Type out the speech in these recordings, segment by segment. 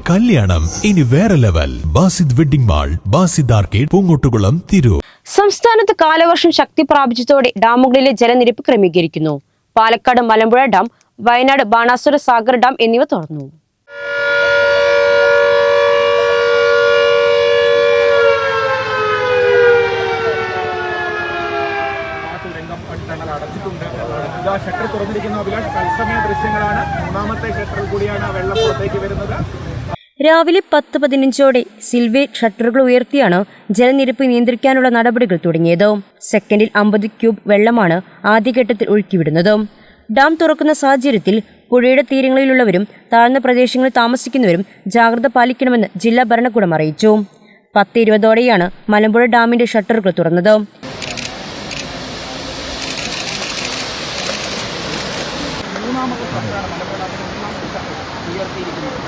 കല്യാണം ഇനി വേറെ level. Basid wedding mall, Basid arcade, Poongottukulam, Tirur. സംസ്ഥാനത്ത് കാലവർഷം ശക്തി പ്രാപിച്ചതോടെ ഡാമുകളിലെ ജലനിരപ്പ് ക്രമീകരിക്കുന്നു. പാലക്കാട് മലമ്പുഴ ഡാം, വയനാട് ബാണാസുര സാഗർ ഡാം എന്നിവ തുറന്നു. ഷട്ടർ തുറന്നിരിക്കുന്ന തത്സമയ ദൃശ്യങ്ങളാണ്. മൂന്നാമത്തെ ഷട്ടർ കൂടിയാണ് വെള്ളം പുറത്തേക്ക് വരുന്നത്. രാവിലെ 10:15 സിൽവേ ഷട്ടറുകൾ ഉയർത്തിയാണ് ജലനിരപ്പ് നിയന്ത്രിക്കാനുള്ള നടപടികൾ തുടങ്ങിയത്. സെക്കൻഡിൽ 50 ക്യൂബ് വെള്ളമാണ് ആദ്യഘട്ടത്തിൽ ഒഴുക്കിവിടുന്നത്. ഡാം തുറക്കുന്ന സാഹചര്യത്തിൽ പുഴയുടെ തീരങ്ങളിലുള്ളവരും താഴ്ന്ന പ്രദേശങ്ങളിൽ താമസിക്കുന്നവരും ജാഗ്രത പാലിക്കണമെന്ന് ജില്ലാ ഭരണകൂടം അറിയിച്ചു. 10:20 മലമ്പുഴ ഡാമിന്റെ ഷട്ടറുകൾ തുറന്നത്. മൂന്നാമത്തെ ഷട്ടറാണ് മലമ്പുഴ ഡാമിന്റെ മൂന്നാമത്തെ ഷട്ടർ ഉയർത്തിയിരിക്കുന്നത്.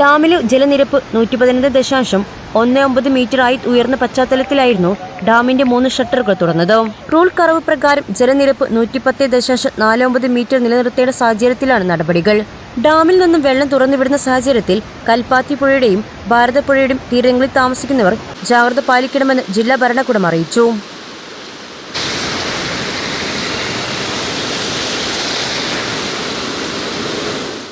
ഡാമിലെ ജലനിരപ്പ് 115.19 മീറ്ററായി ഉയർന്ന പശ്ചാത്തലത്തിലായിരുന്നു ഡാമിന്റെ 3 ഷട്ടറുകൾ തുറന്നത്. റൂൾ കർവ് പ്രകാരം ജലനിരപ്പ് 110.49 മീറ്റർ നിലനിർത്തേണ്ട സാഹചര്യത്തിലാണ് നടപടികൾ. ഡാമിൽ നിന്നും വെള്ളം തുറന്നുവിടുന്ന സാഹചര്യത്തിൽ കൽപ്പാത്തി പുഴയുടെയും ഭാരതപ്പുഴയുടെയും തീരങ്ങളിൽ താമസിക്കുന്നവർ ജാഗ്രത പാലിക്കണമെന്ന് ജില്ലാ ഭരണകൂടം അറിയിച്ചു.